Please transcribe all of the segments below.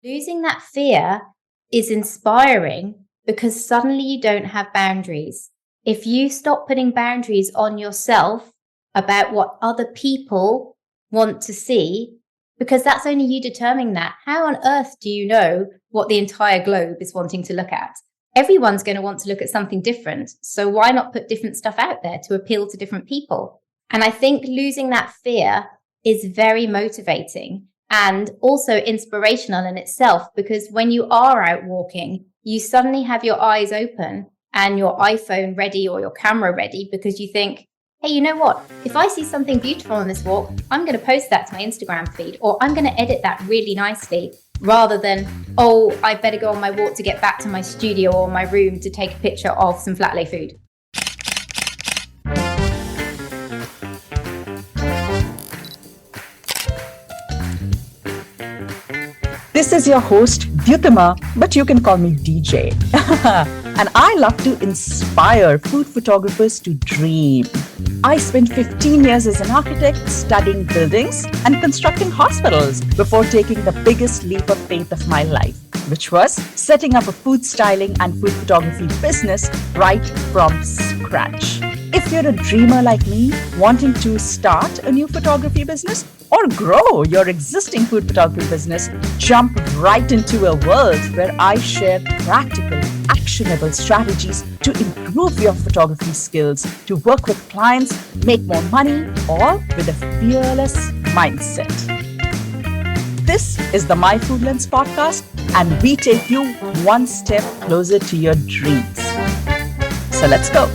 Losing that fear is inspiring because suddenly you don't have boundaries. If you stop putting boundaries on yourself about what other people want to see, because that's only you determining that. How on earth do you know what the entire globe is wanting to look at? Everyone's going to want to look at something different. So why not put different stuff out there to appeal to different people? And I think losing that fear is very motivating and also inspirational in itself, because when you are out walking, you suddenly have your eyes open and your iPhone ready or your camera ready, because you think, hey, you know what? If I see something beautiful on this walk, I'm going to post that to my Instagram feed, or I'm going to edit that really nicely, rather than, oh, I better go on my walk to get back to my studio or my room to take a picture of some flat lay food. This is your host, Dyutama, but you can call me DJ. And I love to inspire food photographers to dream. I spent 15 years as an architect studying buildings and constructing hospitals before taking the biggest leap of faith of my life, which was setting up a food styling and food photography business right from scratch. If you're a dreamer like me, wanting to start a new photography business or grow your existing food photography business, jump right into a world where I share practical, actionable strategies to improve your photography skills, to work with clients, make more money, all with a fearless mindset. This is the My Food Lens podcast, and we take you one step closer to your dreams. So let's go.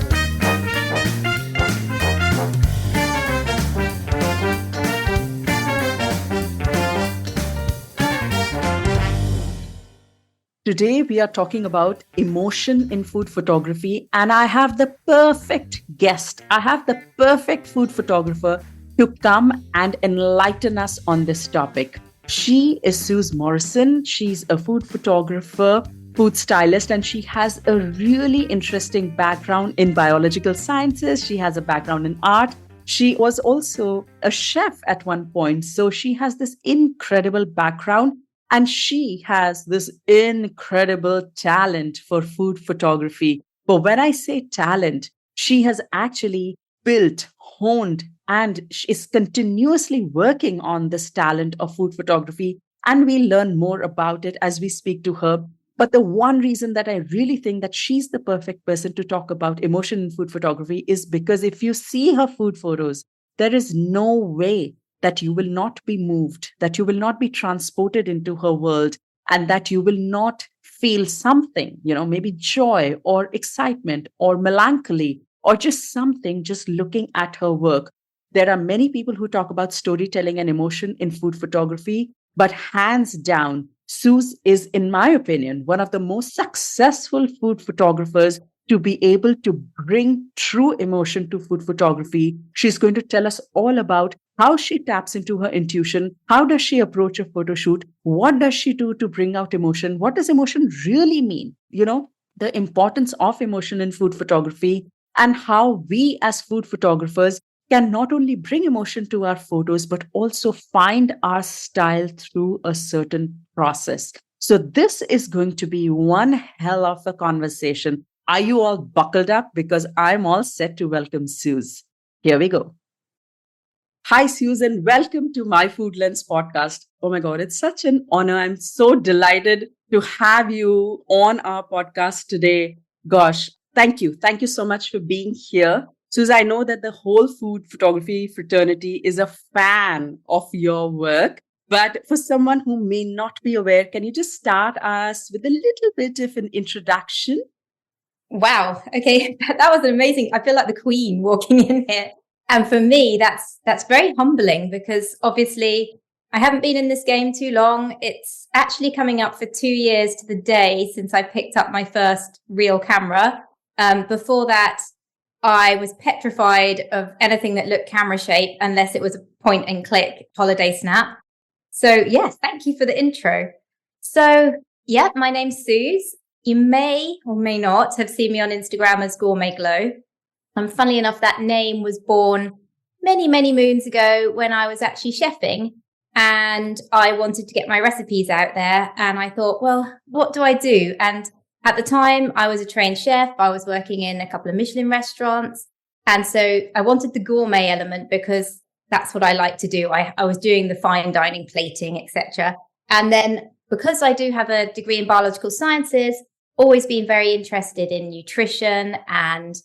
Today, we are talking about emotion in food photography, and I have the perfect guest. I have the perfect food photographer to come and enlighten us on this topic. She is Suze Morrison. She's a food photographer, food stylist, and she has a really interesting background in biological sciences. She has a background in art. She was also a chef at one point. So she has this incredible background. And she has this incredible talent for food photography. But when I say talent, she has actually built, honed, and is continuously working on this talent of food photography. And we'll learn more about it as we speak to her. But the one reason that I really think that she's the perfect person to talk about emotion in food photography is because if you see her food photos, there is no way that you will not be moved, that you will not be transported into her world, and that you will not feel something, maybe joy or excitement or melancholy or just something just looking at her work. There are many people who talk about storytelling and emotion in food photography, but hands down, Suze is, in my opinion, one of the most successful food photographers to be able to bring true emotion to food photography. She's going to tell us all about how she taps into her intuition. How does she approach a photo shoot? What does she do to bring out emotion? What does emotion really mean? The importance of emotion in food photography, and how we as food photographers can not only bring emotion to our photos, but also find our style through a certain process. So this is going to be one hell of a conversation. Are you all buckled up? Because I'm all set to welcome Suze. Here we go. Hi, Suze, and welcome to My Food Lens podcast. Oh my God, it's such an honor. I'm so delighted to have you on our podcast today. Gosh, thank you. Thank you so much for being here. Suze, I know that the whole food photography fraternity is a fan of your work. But for someone who may not be aware, can you just start us with a little bit of an introduction? Wow. Okay. That was amazing. I feel like the queen walking in here. And for me, that's very humbling, because obviously I haven't been in this game too long. It's actually coming up for 2 years to the day since I picked up my first real camera. Before that, I was petrified of anything that looked camera shape unless it was a point and click holiday snap. So yes, thank you for the intro. So yeah, my name's Suze. You may or may not have seen me on Instagram as Gourmet Glow. And funnily enough, that name was born many, many moons ago when I was actually chefing. and I wanted to get my recipes out there. And I thought, well, what do I do? And at the time, I was a trained chef. I was working in a couple of Michelin restaurants. And so I wanted the gourmet element because that's what I like to do. I was doing the fine dining, plating, etc. And then because I do have a degree in biological sciences, always been very interested in nutrition and,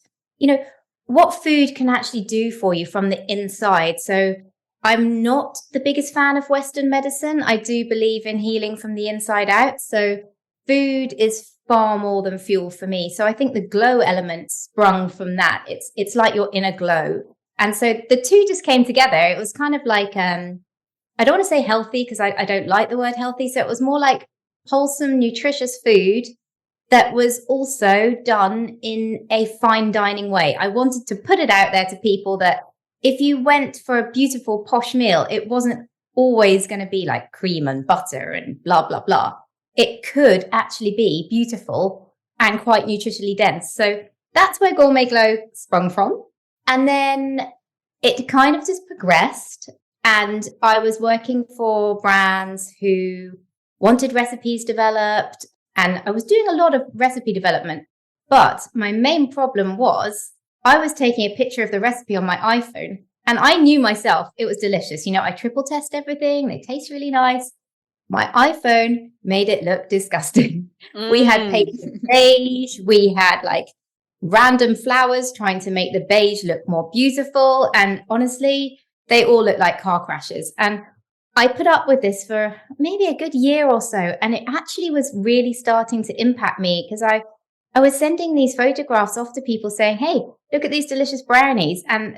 what food can actually do for you from the inside. So I'm not the biggest fan of Western medicine. I do believe in healing from the inside out. So food is far more than fuel for me. So I think the glow element sprung from that. It's like your inner glow. And so the two just came together. It was kind of like, I don't want to say healthy because I don't like the word healthy. So it was more like wholesome, nutritious food that was also done in a fine dining way. I wanted to put it out there to people that if you went for a beautiful posh meal, it wasn't always going to be like cream and butter and blah, blah, blah. It could actually be beautiful and quite nutritionally dense. So that's where Gourmet Glow sprung from. And then it kind of just progressed. And I was working for brands who wanted recipes developed. And I was doing a lot of recipe development. But my main problem was I was taking a picture of the recipe on my iPhone. And I knew myself it was delicious. I triple test everything. They taste really nice. My iPhone made it look disgusting. We had painted beige. We had like random flowers trying to make the beige look more beautiful. And honestly, they all look like car crashes. And I put up with this for maybe a good year or so. And it actually was really starting to impact me because I was sending these photographs off to people saying, hey, look at these delicious brownies. And,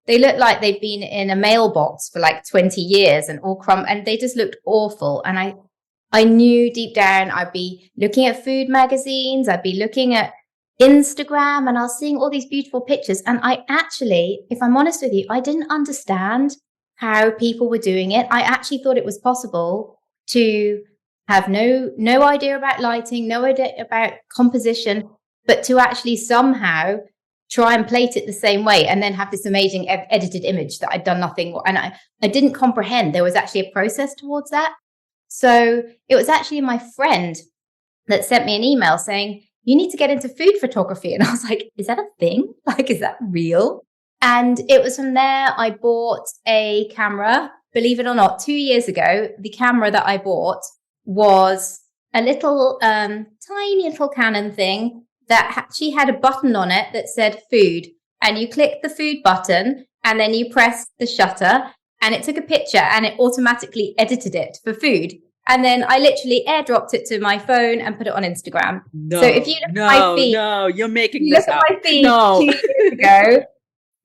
they look like they've been in a mailbox for like 20 years and all and they just looked awful. And I knew deep down I'd be looking at food magazines. I'd be looking at Instagram and I was seeing all these beautiful pictures. And I actually, if I'm honest with you, I didn't understand how people were doing it. I actually thought it was possible to have no idea about lighting, no idea about composition, but to actually somehow try and plate it the same way and then have this amazing edited image that I'd done nothing. And I didn't comprehend there was actually a process towards that. So it was actually my friend that sent me an email saying, you need to get into food photography. And I was like, is that a thing? Like, is that real? And it was from there I bought a camera. Believe it or not, 2 years ago, the camera that I bought was a little tiny little Canon thing that actually had a button on it that said food. And you click the food button and then you press the shutter and it took a picture and it automatically edited it for food. And then I literally airdropped it to my phone and put it on Instagram. No, so if you look at my feed, you're making this up. Look at my feed 2 years ago,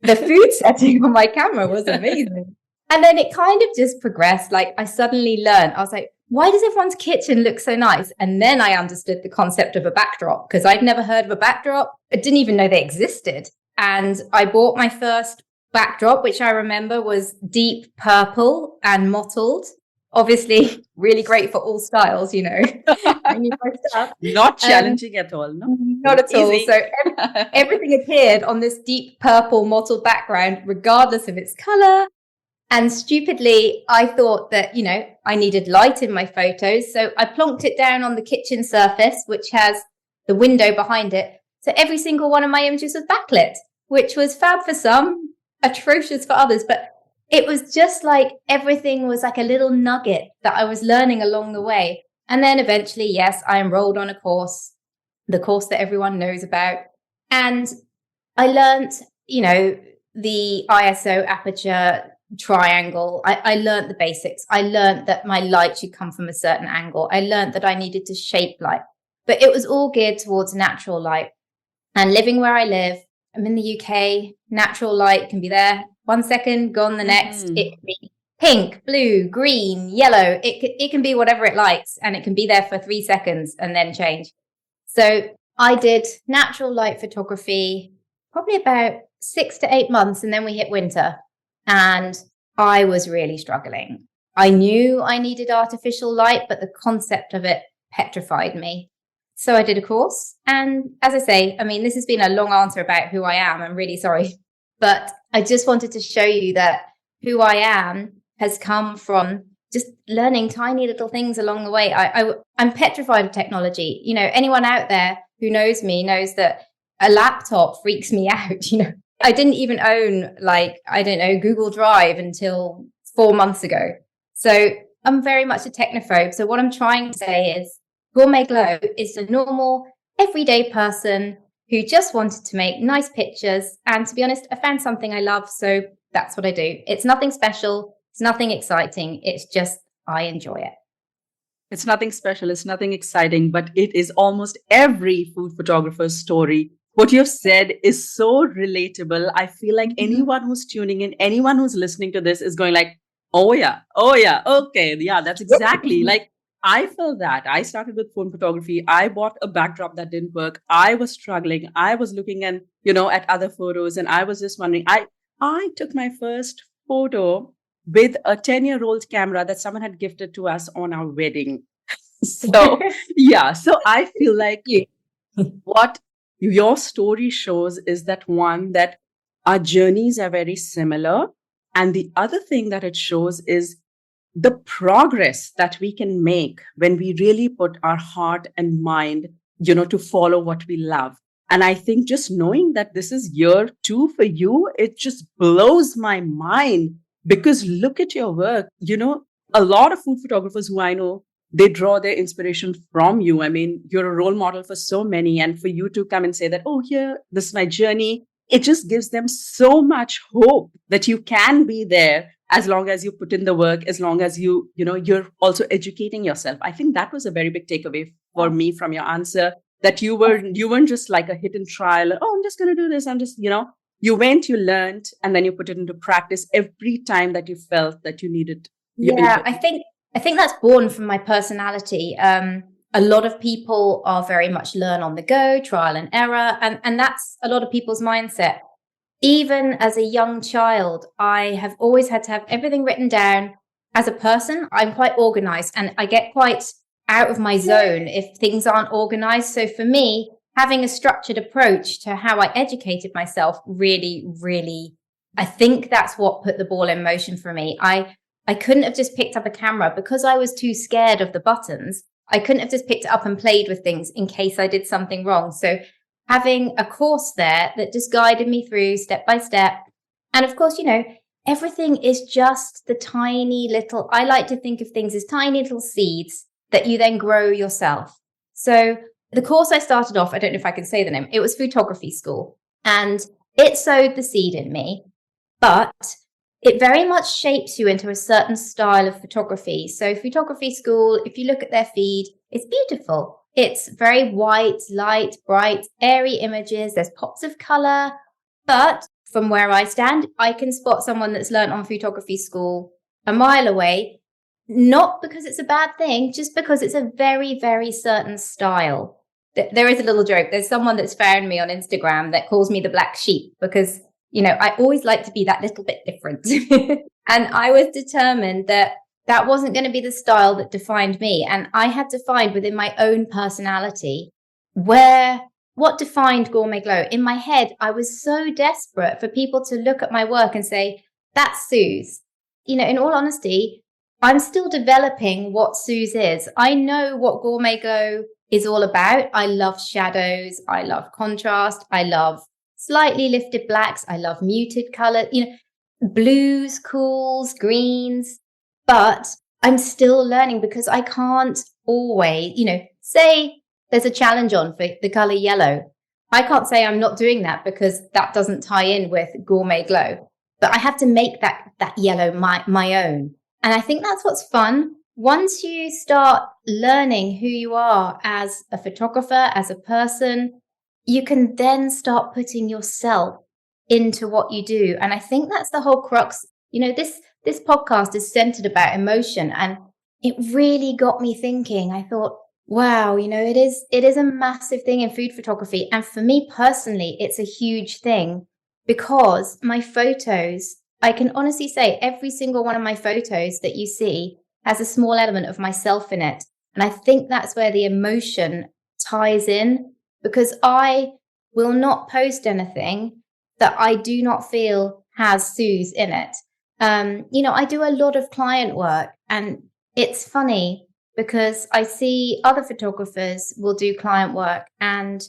the food setting on my camera was amazing. And then it kind of just progressed. Like I suddenly learned, I was like, why does everyone's kitchen look so nice? And then I understood the concept of a backdrop because I'd never heard of a backdrop. I didn't even know they existed. And I bought my first backdrop, which I remember was deep purple and mottled. Obviously, really great for all styles, Not challenging at all. No, not at all. So everything appeared on this deep purple mottled background, regardless of its color. And stupidly, I thought that, I needed light in my photos. So I plonked it down on the kitchen surface, which has the window behind it. So every single one of my images was backlit, which was fab for some, atrocious for others. But it was just like everything was like a little nugget that I was learning along the way. And then eventually, yes, I enrolled on a course, the course that everyone knows about. And I learned, the ISO aperture triangle. I learned the basics. I learned that my light should come from a certain angle. I learned that I needed to shape light, but it was all geared towards natural light. And living where I live, I'm in the UK, natural light can be there 1 second, gone the next. It can be pink, blue, green, yellow. It can be whatever it likes, and it can be there for 3 seconds and then change. So I did natural light photography probably about 6 to 8 months, and then we hit winter. And I was really struggling. I knew I needed artificial light, but the concept of it petrified me. So I did a course. And as I say, this has been a long answer about who I am. I'm really sorry. But I just wanted to show you that who I am has come from just learning tiny little things along the way. I'm petrified of technology. Anyone out there who knows me knows that a laptop freaks me out. I didn't even own Google Drive until 4 months ago. So I'm very much a technophobe. So what I'm trying to say is Gourmet Glow is a normal, everyday person who just wanted to make nice pictures. And to be honest, I found something I love. So that's what I do. It's nothing special. It's nothing exciting. It's just, I enjoy it. It's nothing special. It's nothing exciting, but it is almost every food photographer's story. What you've said is so relatable. I feel like anyone who's tuning in, anyone who's listening to this is going like, oh yeah, okay. Yeah, that's exactly like, I felt that. I started with phone photography. I bought a backdrop that didn't work. I was struggling. I was looking at other photos, and I was just wondering, I took my first photo with a 10-year-old camera that someone had gifted to us on our wedding. So I feel like what your story shows is that our journeys are very similar. And the other thing that it shows is the progress that we can make when we really put our heart and mind, to follow what we love. And I think just knowing that this is year 2 for you, it just blows my mind, because look at your work. A lot of food photographers who I know, they draw their inspiration from you. I mean, you're a role model for so many. And for you to come and say that, oh, here, this is my journey, it just gives them so much hope that you can be there as long as you put in the work, as long as you're also educating yourself. I think that was a very big takeaway for me from your answer, that you weren't just like a hit and trial. Oh, I'm just going to do this. I'm just, you went, you learned, and then you put it into practice every time that you felt that you needed. Yeah, I think that's born from my personality. A lot of people are very much learn on the go, trial and error. And that's a lot of people's mindset. Even as a young child, I have always had to have everything written down. As a person, I'm quite organized, and I get quite out of my zone if things aren't organized. So for me, having a structured approach to how I educated myself really, really, I think that's what put the ball in motion for me. I couldn't have just picked up a camera because I was too scared of the buttons. I couldn't have just picked it up and played with things in case I did something wrong. So having a course there that just guided me through step by step. And of course, everything is just the tiny little, I like to think of things as tiny little seeds that you then grow yourself. So the course I started off, I don't know if I can say the name, it was photography school, and it sowed the seed in me, but it very much shapes you into a certain style of photography. So photography school, if you look at their feed, it's beautiful. It's very white, light, bright, airy images. There's pops of color. But from where I stand, I can spot someone that's learned on photography school a mile away, not because it's a bad thing, just because it's a very, very certain style. There is a little joke. There's someone that's found me on Instagram that calls me the black sheep because I always like to be that little bit different. And I was determined that wasn't going to be the style that defined me. And I had to find within my own personality what defined Gourmet Glow. In my head, I was so desperate for people to look at my work and say, that's Suze. In all honesty, I'm still developing what Suze is. I know what Gourmet Glow is all about. I love shadows. I love contrast. I love slightly lifted blacks. I love muted color, blues, cools, greens, but I'm still learning because I can't always, say there's a challenge on for the color yellow. I can't say I'm not doing that because that doesn't tie in with Gourmet Glow, but I have to make that yellow my own. And I think that's what's fun. Once you start learning who you are as a photographer, as a person, you can then start putting yourself into what you do. And I think that's the whole crux. This podcast is centered about emotion, and it really got me thinking. I thought, wow, it is a massive thing in food photography. And for me personally, it's a huge thing because my photos, I can honestly say every single one of my photos that you see has a small element of myself in it. And I think that's where the emotion ties in, because I will not post anything that I do not feel has Suze in it. I do a lot of client work, and it's funny because I see other photographers will do client work and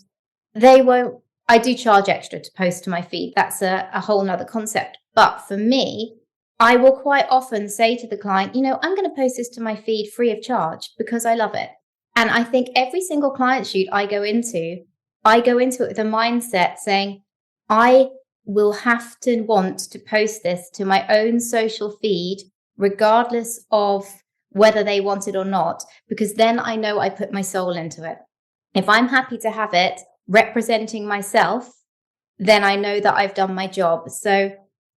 they won't. I do charge extra to post to my feed. That's a whole nother concept. But for me, I will quite often say to the client, I'm going to post this to my feed free of charge because I love it. And I think every single client shoot I go into it with a mindset saying, I will have to want to post this to my own social feed, regardless of whether they want it or not, because then I know I put my soul into it. If I'm happy to have it representing myself, then I know that I've done my job. So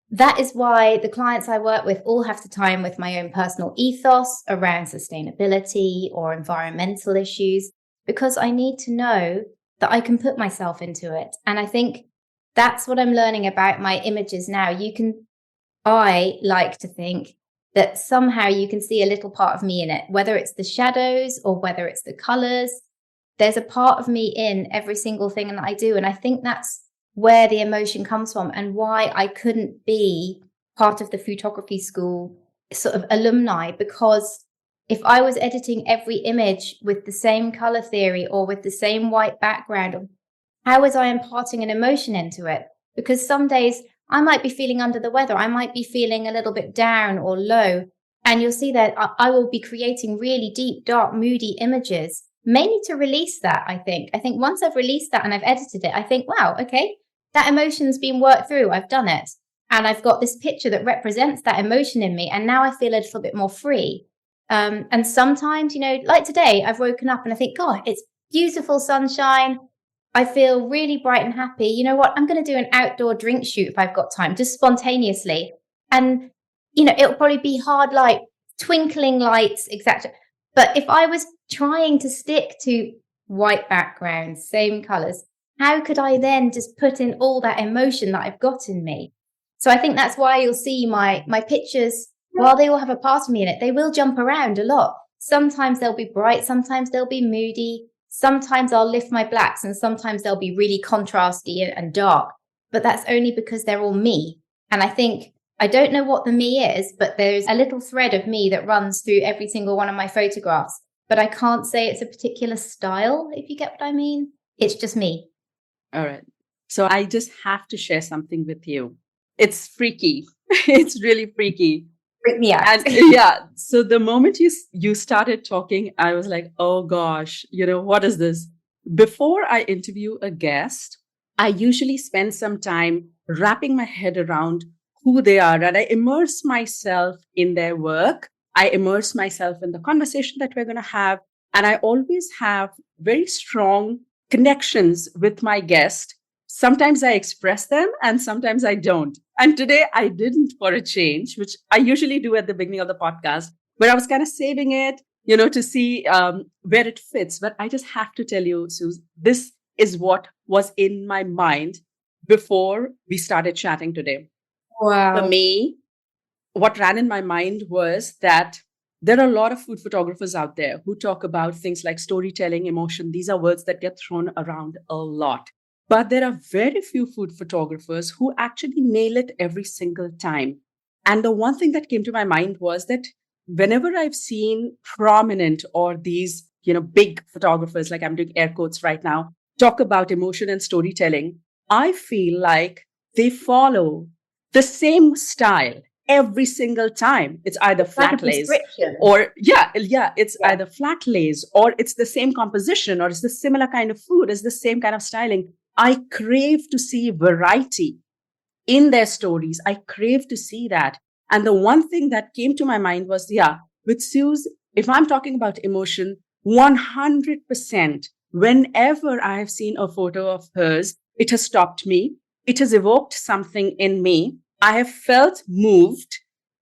that is why the clients I work with all have to tie in with my own personal ethos around sustainability or environmental issues, because I need to know that I can put myself into it. And I think that's what I'm learning about my images now. I like to think that somehow you can see a little part of me in it, whether it's the shadows or whether it's the colors. There's a part of me in every single thing that I do. And I think that's where the emotion comes from and why I couldn't be part of the photography school sort of alumni, because if I was editing every image with the same color theory or with the same white background, how was I imparting an emotion into it? Because some days I might be feeling under the weather. I might be feeling a little bit down or low. And you'll see that I will be creating really deep, dark, moody images, mainly to release that, I think. I think once I've released that and I've edited it, I think, wow, okay, that emotion's been worked through. I've done it. And I've got this picture that represents that emotion in me. And now I feel a little bit more free. And sometimes, like today, I've woken up and I think, God, it's beautiful sunshine. I feel really bright and happy. You know what? I'm going to do an outdoor drink shoot if I've got time, just spontaneously. And, it'll probably be hard light, twinkling lights, etc. But if I was trying to stick to white backgrounds, same colors, how could I then just put in all that emotion that I've got in me? So I think that's why you'll see my pictures, while they all have a part of me in it, they will jump around a lot. Sometimes they'll be bright, sometimes they'll be moody. Sometimes I'll lift my blacks and sometimes they'll be really contrasty and dark, but that's only because they're all me. And I don't know what the me is, but there's a little thread of me that runs through every single one of my photographs, but I can't say it's a particular style, if you get what I mean. It's just me. All right. So I just have to share something with you. It's freaky. It's really freaky. Freak me out. And yeah, so the moment you started talking, I was like, oh gosh, what is this? Before I interview a guest, I usually spend some time wrapping my head around who they are, and I immerse myself in their work. I immerse myself in the conversation that we're going to have. And I always have very strong connections with my guest. Sometimes I express them and sometimes I don't. And today I didn't, for a change, which I usually do at the beginning of the podcast, but I was kind of saving it, to see where it fits. But I just have to tell you, Suze, this is what was in my mind before we started chatting today. Wow. For me, what ran in my mind was that there are a lot of food photographers out there who talk about things like storytelling, emotion. These are words that get thrown around a lot. But there are very few food photographers who actually nail it every single time. And the one thing that came to my mind was that whenever I've seen prominent or these, big photographers, like I'm doing air quotes right now, talk about emotion and storytelling, I feel like they follow the same style every single time. It's either flat lays or it's either flat lays or it's the same composition or it's the similar kind of food, it's the same kind of styling. I crave to see variety in their stories. I crave to see that. And the one thing that came to my mind was, with Suze, if I'm talking about emotion, 100%, whenever I have seen a photo of hers, it has stopped me. It has evoked something in me. I have felt moved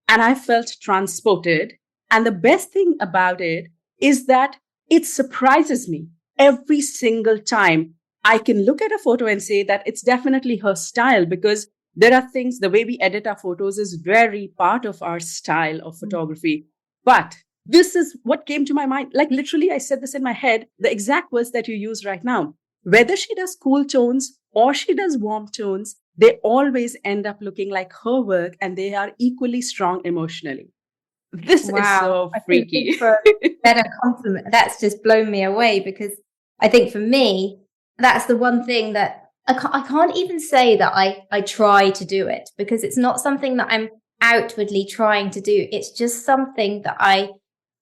and I felt transported. And the best thing about it is that it surprises me every single time. I can look at a photo and say that it's definitely her style, because there are things, the way we edit our photos is very part of our style of photography. But this is what came to my mind. Like literally, I said this in my head, the exact words that you use right now. Whether she does cool tones or she does warm tones, they always end up looking like her work and they are equally strong emotionally. This is Wow. so I couldn't freaky. think for a better compliment. That's just blown me away, because I think for me, that's the one thing that I can't even say that I try to do it, because it's not something that I'm outwardly trying to do. It's just something that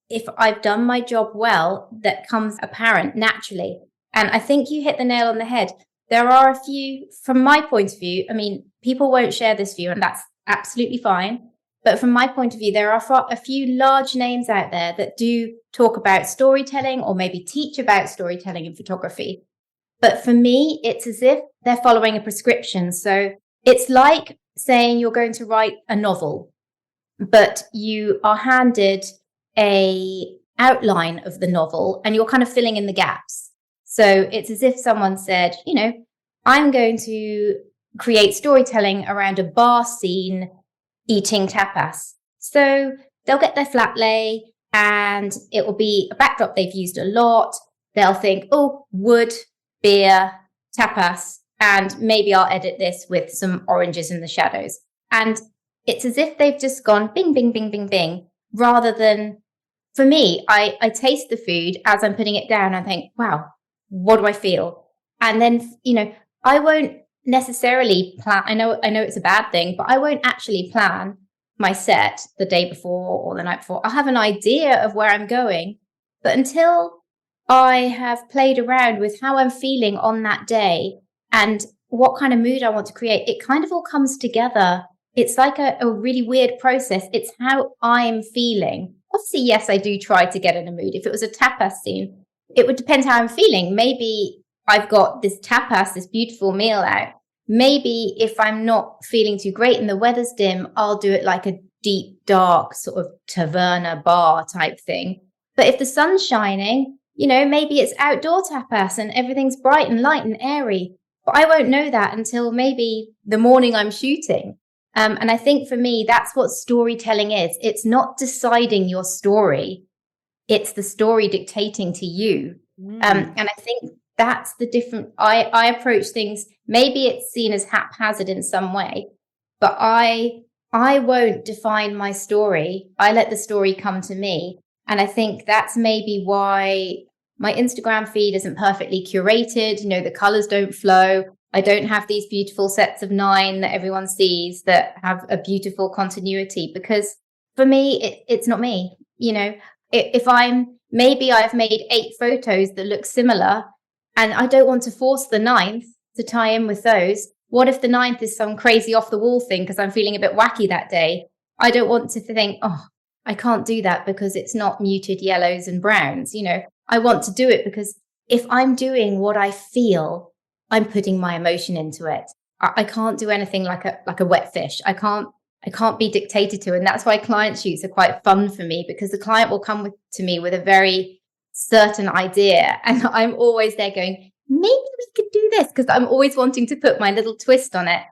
if I've done my job well, that comes apparent naturally. And I think you hit the nail on the head. There are a few, from my point of view, I mean, people won't share this view, and that's absolutely fine. But from my point of view, there are a few large names out there that do talk about storytelling, or maybe teach about storytelling in photography. But for me, it's as if they're following a prescription. So it's like saying you're going to write a novel, but you are handed a outline of the novel and you're kind of filling in the gaps. So it's as if someone said, I'm going to create storytelling around a bar scene eating tapas. So they'll get their flat lay and it will be a backdrop they've used a lot. They'll think, oh, wood, beer, tapas, and maybe I'll edit this with some oranges in the shadows. And it's as if they've just gone bing, bing, bing, bing, bing, rather than, for me, I taste the food as I'm putting it down and think, wow, what do I feel? And then, I won't necessarily plan. I know it's a bad thing, but I won't actually plan my set the day before or the night before. I'll have an idea of where I'm going, but until I have played around with how I'm feeling on that day and what kind of mood I want to create, it kind of all comes together. It's like a really weird process. It's how I'm feeling. Obviously, yes, I do try to get in a mood. If it was a tapas scene, it would depend how I'm feeling. Maybe I've got this tapas, this beautiful meal out. Maybe if I'm not feeling too great and the weather's dim, I'll do it like a deep, dark sort of taverna bar type thing. But if the sun's shining, maybe it's outdoor tapas and everything's bright and light and airy. But I won't know that until maybe the morning I'm shooting. And I think for me, that's what storytelling is. It's not deciding your story. It's the story dictating to you. And I think that's the different, I approach things. Maybe it's seen as haphazard in some way, but I won't define my story. I let the story come to me. And I think that's maybe why my Instagram feed isn't perfectly curated. The colors don't flow. I don't have these beautiful sets of 9 that everyone sees that have a beautiful continuity, because for me, it's not me. If maybe I've made 8 photos that look similar and I don't want to force the 9th to tie in with those. What if the 9th is some crazy off the wall thing because I'm feeling a bit wacky that day? I don't want to think, oh, I can't do that because it's not muted yellows and browns. I want to do it because if I'm doing what I feel, I'm putting my emotion into it. I can't do anything like a wet fish. I can't be dictated to. And that's why client shoots are quite fun for me, because the client will come to me with a very certain idea. And I'm always there going, maybe we could do this, because I'm always wanting to put my little twist on it.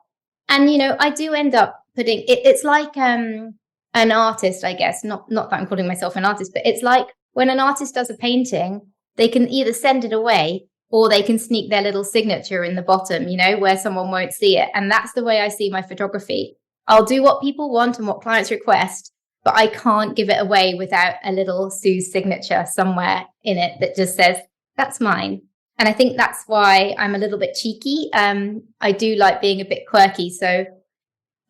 And, I do end up putting it. It's like an artist, I guess, not that I'm calling myself an artist, but it's like when an artist does a painting, they can either send it away or they can sneak their little signature in the bottom, where someone won't see it. And that's the way I see my photography. I'll do what people want and what clients request, but I can't give it away without a little Suze signature somewhere in it that just says, that's mine. And I think that's why I'm a little bit cheeky. I do like being a bit quirky. So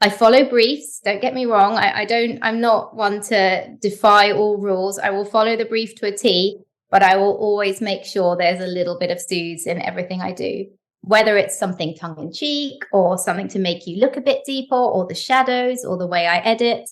I follow briefs. Don't get me wrong. I'm not one to defy all rules. I will follow the brief to a T, but I will always make sure there's a little bit of Suze in everything I do, whether it's something tongue in cheek or something to make you look a bit deeper, or the shadows or the way I edit.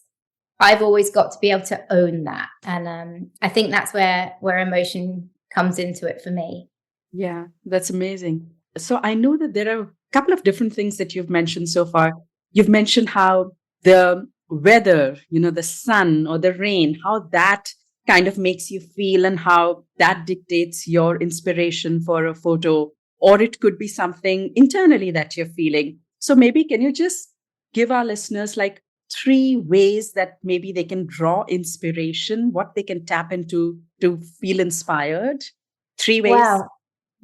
I've always got to be able to own that. And I think that's where emotion comes into it for me. Yeah, that's amazing. So I know that there are a couple of different things that you've mentioned so far. You've mentioned how the weather, the sun or the rain, how that kind of makes you feel and how that dictates your inspiration for a photo, or it could be something internally that you're feeling. So maybe can you just give our listeners like 3 ways that maybe they can draw inspiration, what they can tap into to feel inspired? 3 ways? Wow.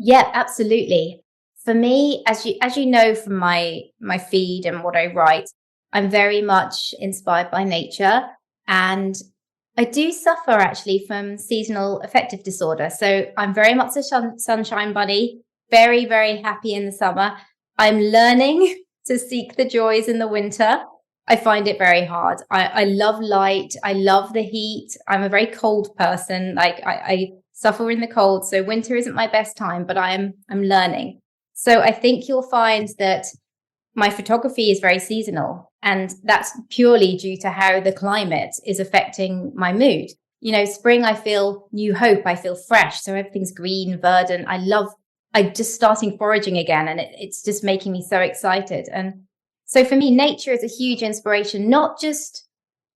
Yeah, absolutely. for me, as you know from my feed and what I write, I'm very much inspired by nature, and I do suffer actually from seasonal affective disorder. So I'm very much a sunshine bunny, very, very happy in the summer. I'm learning to seek the joys in the winter. I find it very hard. I love light. I love the heat. I'm a very cold person. Like I suffer in the cold. So winter isn't my best time, but I'm learning. So I think you'll find that my photography is very seasonal, and that's purely due to how the climate is affecting my mood. You know, spring, I feel new hope. I feel fresh. So everything's green, verdant. I just starting foraging again, and it's just making me so excited. And so for me, nature is a huge inspiration, not just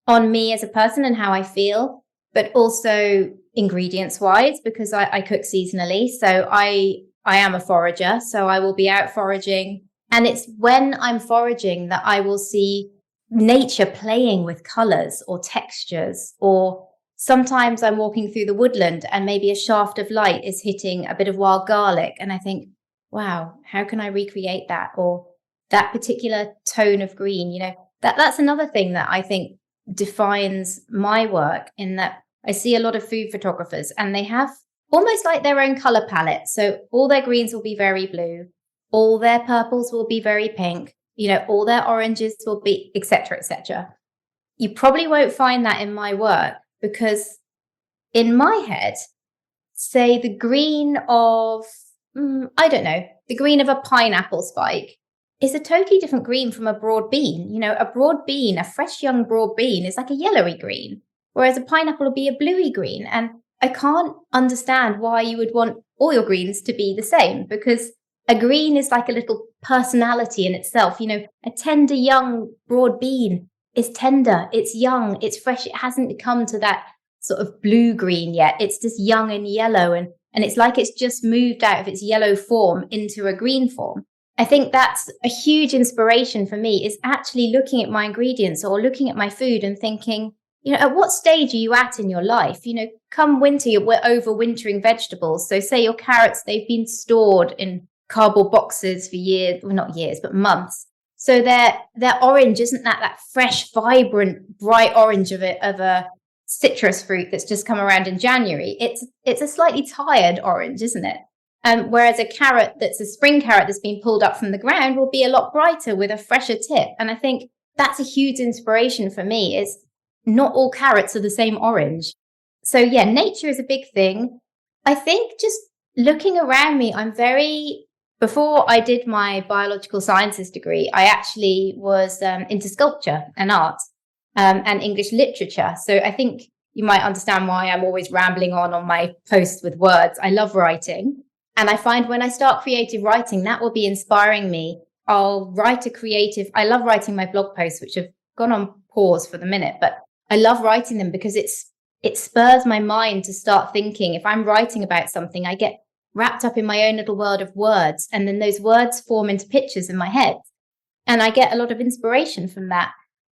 on me as a person and how I feel, but also ingredients wise, because I cook seasonally. So I am a forager. So I will be out foraging. And it's when I'm foraging that I will see nature playing with colors or textures, or sometimes I'm walking through the woodland and maybe a shaft of light is hitting a bit of wild garlic. And I think, wow, how can I recreate that? Or that particular tone of green, you know, that's another thing that I think defines my work, in that I see a lot of food photographers and they have almost like their own color palette. So all their greens will be very blue, all their purples will be very pink, you know, all their oranges will be, etc., etc. You probably won't find that in my work, because in my head, say the green of, I don't know, the green of a pineapple spike is a totally different green from a broad bean. You know, a broad bean, a fresh young broad bean is like a yellowy green, whereas a pineapple will be a bluey green. And I can't understand why you would want all your greens to be the same, because a green is like a little personality in itself. You know, a tender young broad bean is tender, it's young, it's fresh, it hasn't come to that sort of blue green yet. It's just young and yellow, and it's like it's just moved out of its yellow form into a green form. I think that's a huge inspiration for me, is actually looking at my ingredients or looking at my food and thinking, you know, at what stage are you at in your life? You know, come winter, we're overwintering vegetables. So say your carrots, they've been stored in cardboard boxes for years, well, not years, but months. So their orange isn't that fresh, vibrant, bright orange of a citrus fruit that's just come around in January. It's a slightly tired orange, isn't it? Whereas a carrot that's a spring carrot that's been pulled up from the ground will be a lot brighter with a fresher tip. And I think that's a huge inspiration for me, is not all carrots are the same orange. So yeah, nature is a big thing. I think just looking around me, before I did my biological sciences degree, I actually was into sculpture and art and English literature. So I think you might understand why I'm always rambling on my posts with words. I love writing. And I find when I start creative writing, that will be inspiring me. I'll write I love writing my blog posts, which have gone on pause for the minute, but I love writing them because it spurs my mind to start thinking. If I'm writing about something, I get wrapped up in my own little world of words, and then those words form into pictures in my head. And I get a lot of inspiration from that.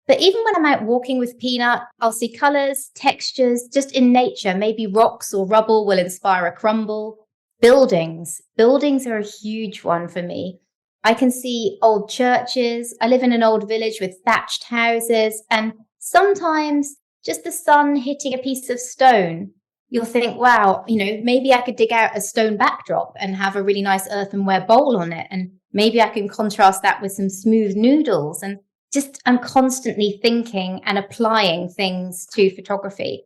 But even when I'm out walking with Peanut, I'll see colors, textures, just in nature. Maybe rocks or rubble will inspire a crumble. Buildings are a huge one for me. I can see old churches. I live in an old village with thatched houses, and sometimes just the sun hitting a piece of stone, you'll think, wow, you know, maybe I could dig out a stone backdrop and have a really nice earthenware bowl on it. And maybe I can contrast that with some smooth noodles. And just I'm constantly thinking and applying things to photography.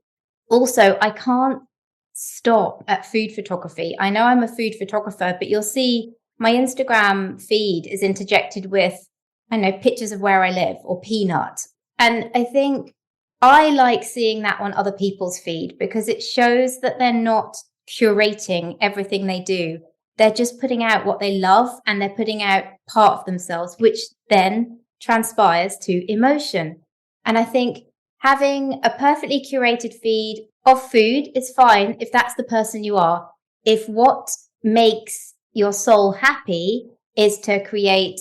Also, I can't stop at food photography. I know I'm a food photographer, but you'll see my Instagram feed is interjected with, I know, pictures of where I live or Peanut. And I think I like seeing that on other people's feed, because it shows that they're not curating everything they do. They're just putting out what they love, and they're putting out part of themselves, which then transpires to emotion. And I think having a perfectly curated feed of food is fine if that's the person you are. If what makes your soul happy is to create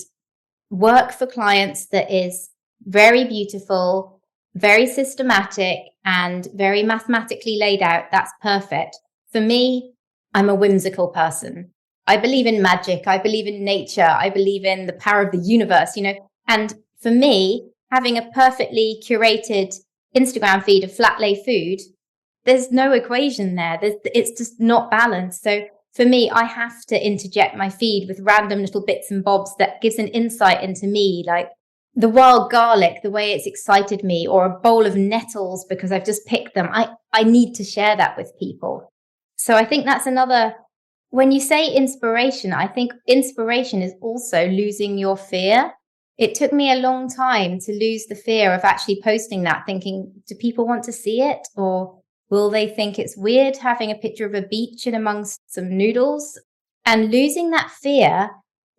work for clients that is very beautiful, very systematic, and very mathematically laid out, that's perfect. For me, I'm a whimsical person. I believe in magic. I believe in nature. I believe in the power of the universe, and for me, having a perfectly curated Instagram feed of flat lay food, there's no equation there. It's just not balanced. So for me, I have to interject my feed with random little bits and bobs that gives an insight into me, like the wild garlic, the way it's excited me, or a bowl of nettles because I've just picked them. I need to share that with people. So I think that's another, when you say inspiration, I think inspiration is also losing your fear. It took me a long time to lose the fear of actually posting that, thinking, do people want to see it? Or will they think it's weird having a picture of a beach in amongst some noodles? And losing that fear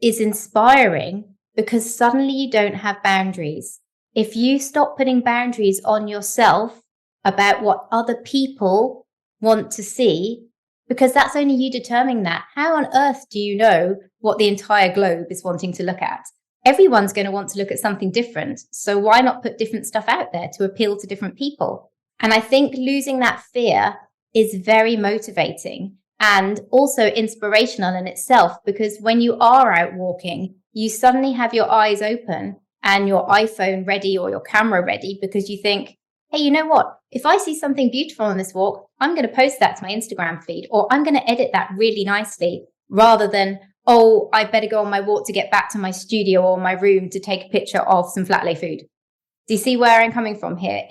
is inspiring because suddenly you don't have boundaries. If you stop putting boundaries on yourself about what other people want to see, because that's only you determining that, how on earth do you know what the entire globe is wanting to look at? Everyone's going to want to look at something different. So why not put different stuff out there to appeal to different people? And I think losing that fear is very motivating and also inspirational in itself, because when you are out walking, you suddenly have your eyes open and your iPhone ready or your camera ready, because you think, hey, you know what? If I see something beautiful on this walk, I'm going to post that to my Instagram feed, or I'm going to edit that really nicely, rather than, oh, I better go on my walk to get back to my studio or my room to take a picture of some flat lay food. Do you see where I'm coming from here?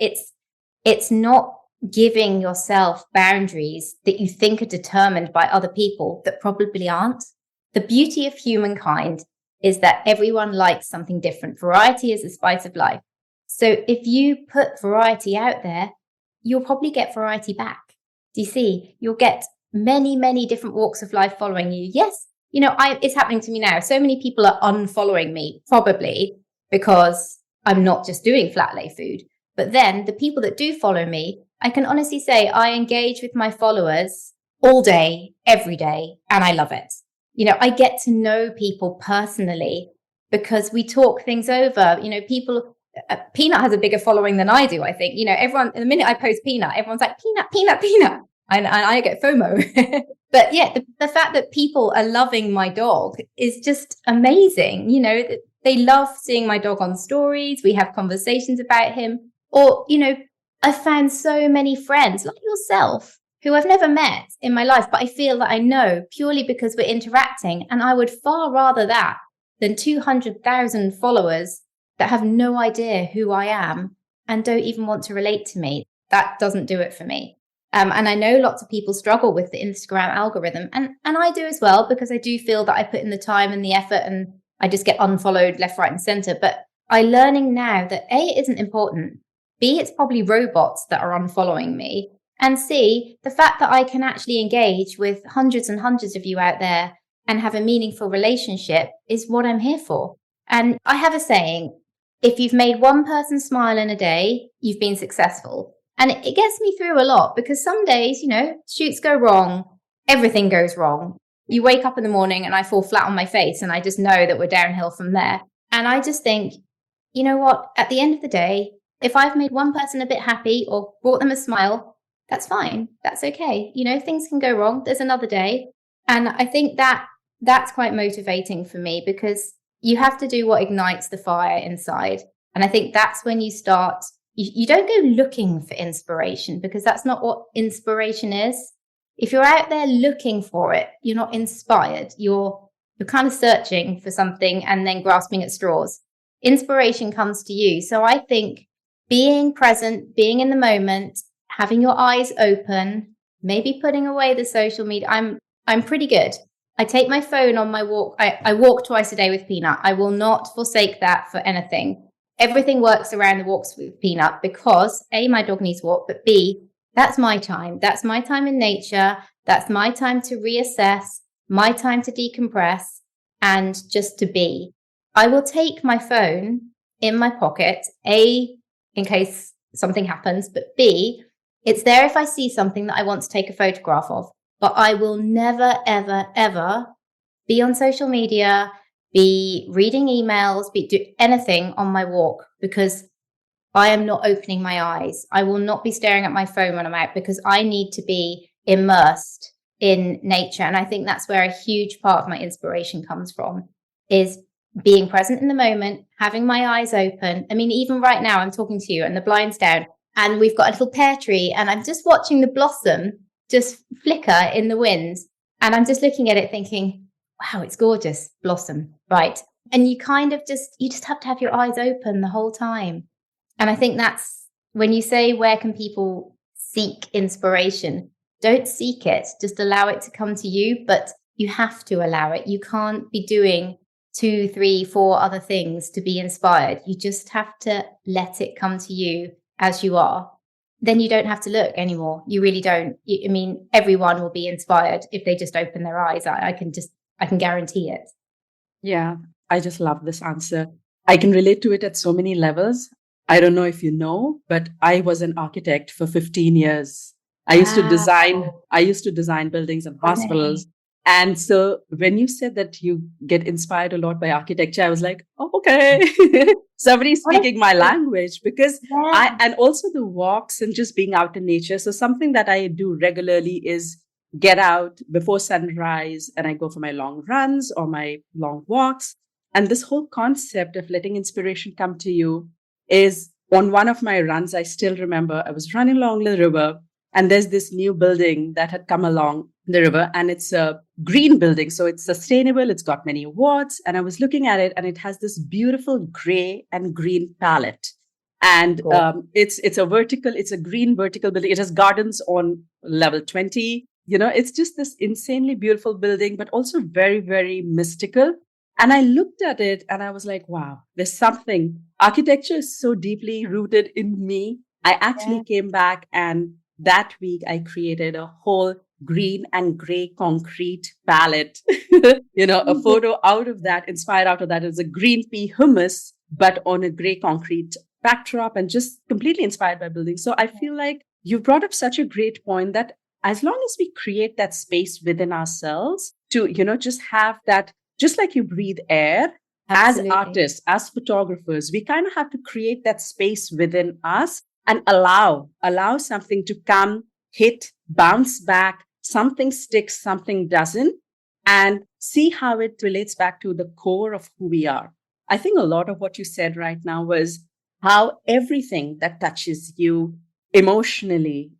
It's not giving yourself boundaries that you think are determined by other people that probably aren't. The beauty of humankind is that everyone likes something different. Variety is the spice of life. So if you put variety out there, you'll probably get variety back. Do you see? You'll get many, many different walks of life following you. Yes, it's happening to me now. So many people are unfollowing me, probably because I'm not just doing flat lay food. But then the people that do follow me, I can honestly say I engage with my followers all day, every day, and I love it. I get to know people personally because we talk things over. People, Peanut has a bigger following than I do, I think. Everyone, the minute I post Peanut, everyone's like, Peanut, Peanut, Peanut. And I get FOMO. But yeah, the fact that people are loving my dog is just amazing. They love seeing my dog on stories. We have conversations about him. Or, I've found so many friends like yourself who I've never met in my life, but I feel that I know purely because we're interacting. And I would far rather that than 200,000 followers that have no idea who I am and don't even want to relate to me. That doesn't do it for me. And I know lots of people struggle with the Instagram algorithm, and I do as well, because I do feel that I put in the time and the effort and I just get unfollowed left, right, and center. But I'm learning now that A, it isn't important. B, it's probably robots that are unfollowing me. And C, the fact that I can actually engage with hundreds and hundreds of you out there and have a meaningful relationship is what I'm here for. And I have a saying, if you've made one person smile in a day, you've been successful. And it gets me through a lot, because some days, shoots go wrong, everything goes wrong. You wake up in the morning and I fall flat on my face and I just know that we're downhill from there. And I just think, you know what, at the end of the day, if I've made one person a bit happy or brought them a smile, that's fine. That's okay. Things can go wrong. There's another day. And I think that's quite motivating for me, because you have to do what ignites the fire inside. And I think that's when you start, you don't go looking for inspiration, because that's not what inspiration is. If you're out there looking for it, you're not inspired. You're kind of searching for something and then grasping at straws. Inspiration comes to you. So I think being present, being in the moment, having your eyes open, maybe putting away the social media. I'm pretty good. I take my phone on my walk. I walk twice a day with Peanut. I will not forsake that for anything. Everything works around the walks with Peanut, because A, my dog needs walk, but B, that's my time. That's my time in nature. That's my time to reassess, my time to decompress, and just to be. I will take my phone in my pocket, A, in case something happens, but B, it's there if I see something that I want to take a photograph of. But I will never, ever, ever be on social media, be reading emails, do anything on my walk, because I am not opening my eyes. I will not be staring at my phone when I'm out, because I need to be immersed in nature. And I think that's where a huge part of my inspiration comes from, is being present in the moment, having my eyes open. I mean, even right now, I'm talking to you and the blind's down and we've got a little pear tree and I'm just watching the blossom just flicker in the wind. And I'm just looking at it thinking, wow, it's gorgeous blossom. Right. And you kind of you just have to have your eyes open the whole time. And I think that's when you say, where can people seek inspiration? Don't seek it, just allow it to come to you. But you have to allow it. You can't be doing 2, 3, 4 other things to be inspired. You just have to let it come to you as you are. Then you don't have to look anymore. You really don't. I mean, everyone will be inspired if they just open their eyes. I can guarantee it. Yeah, I just love this answer. I can relate to it at so many levels. I don't know if you know, but I was an architect for 15 years. I used to design buildings and hospitals. And so when you said that you get inspired a lot by architecture, I was like, oh, okay, somebody's speaking my language, because and also the walks and just being out in nature. So something that I do regularly is get out before sunrise and I go for my long runs or my long walks. And this whole concept of letting inspiration come to you is on one of my runs. I still remember I was running along the river and there's this new building that had come along the river and it's a green building. So it's sustainable. It's got many wards. And I was looking at it and it has this beautiful gray and green palette. And it's a green vertical building. It has gardens on level 20. You know, it's just this insanely beautiful building, but also very, very mystical. And I looked at it and I was like, wow, there's something. Architecture is so deeply rooted in me. I actually came back and that week I created a whole green and gray concrete palette, a photo out of that, inspired out of that. Is a green pea hummus, but on a gray concrete backdrop and just completely inspired by buildings. So I feel like you brought up such a great point that as long as we create that space within ourselves to, just have that, just like you breathe air, Absolutely. As artists, as photographers, we kind of have to create that space within us and allow something to come, hit, bounce back, something sticks, something doesn't, and see how it relates back to the core of who we are. I think a lot of what you said right now was how everything that touches you emotionally,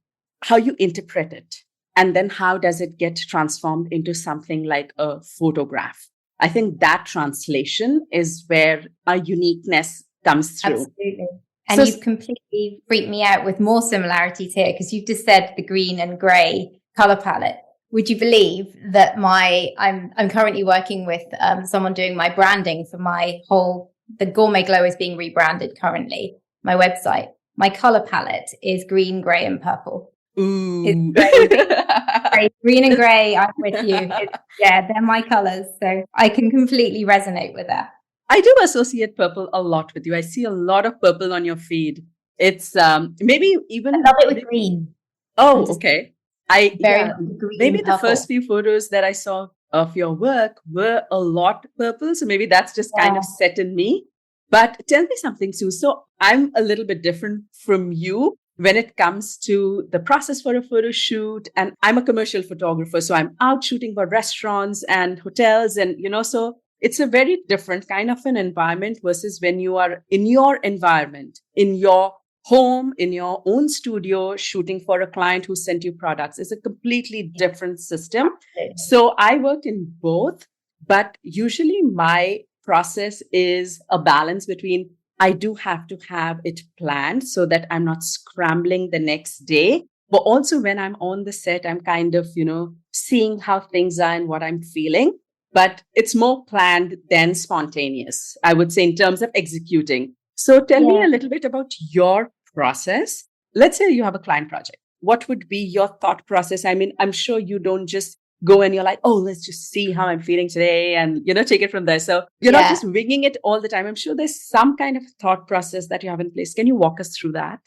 how you interpret it, and then how does it get transformed into something like a photograph. I think that translation is where our uniqueness comes through. Absolutely. And you've completely freaked me out with more similarities here, because you've just said the green and grey color palette. Would you believe that I'm currently working with someone doing my branding for the Gourmet Glow is being rebranded currently, my website. My color palette is green, grey and purple. Ooh. It's green and grey. I'm with you. They're my colors. So I can completely resonate with that. I do associate purple a lot with you. I see a lot of purple on your feed. It's maybe even... I love it with green. Oh, okay. Maybe the first few photos that I saw of your work were a lot purple. So maybe that's just kind of set in me. But tell me something, Sue. So I'm a little bit different from you when it comes to the process for a photo shoot. And I'm a commercial photographer. So I'm out shooting for restaurants and hotels. And, so it's a very different kind of an environment versus when you are in your environment, in your home, in your own studio, shooting for a client who sent you products. It's a completely different system. So I worked in both, but usually my process is a balance between I do have to have it planned so that I'm not scrambling the next day. But also when I'm on the set, I'm kind of, seeing how things are and what I'm feeling. But it's more planned than spontaneous, I would say, in terms of executing. So tell me a little bit about your process. Let's say you have a client project. What would be your thought process? I mean, I'm sure you don't just go and you're like, oh, let's just see how I'm feeling today and, take it from there. So you're not just winging it all the time. I'm sure there's some kind of thought process that you have in place. Can you walk us through that?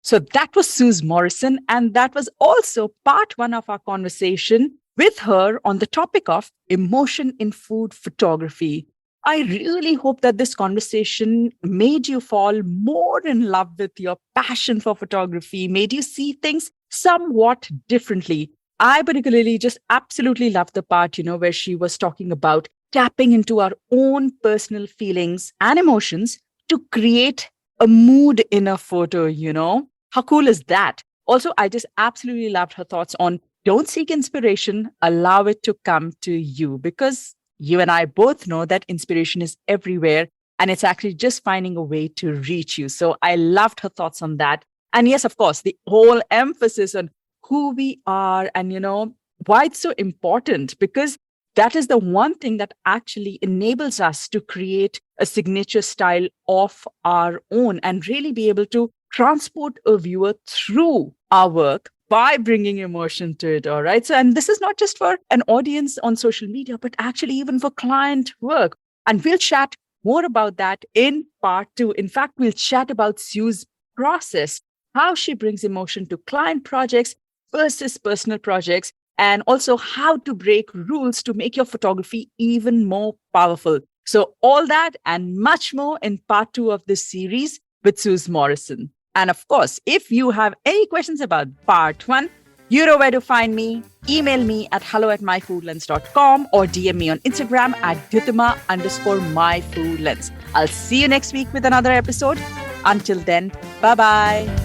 So that was Suze Morrison. And that was also part one of our conversation with her on the topic of emotion in food photography. I really hope that this conversation made you fall more in love with your passion for photography, made you see things somewhat differently. I particularly just absolutely loved the part, where she was talking about tapping into our own personal feelings and emotions to create a mood in a photo. How cool is that? Also, I just absolutely loved her thoughts on don't seek inspiration, allow it to come to you, because you and I both know that inspiration is everywhere and it's actually just finding a way to reach you. So I loved her thoughts on that. And yes, of course, the whole emphasis on who we are and, why it's so important, because that is the one thing that actually enables us to create a signature style of our own and really be able to transport a viewer through our work by bringing emotion to it. All right. So, and this is not just for an audience on social media, but actually even for client work. And we'll chat more about that in part two. In fact, we'll chat about Sue's process, how she brings emotion to client projects versus personal projects, and also how to break rules to make your photography even more powerful. So, all that and much more in part two of this series with Suze Morrison. And of course, if you have any questions about part one, you know where to find me. Email me at hello@myfoodlens.com or DM me on Instagram at Gyutima_myfoodlens. I'll see you next week with another episode. Until then, bye-bye.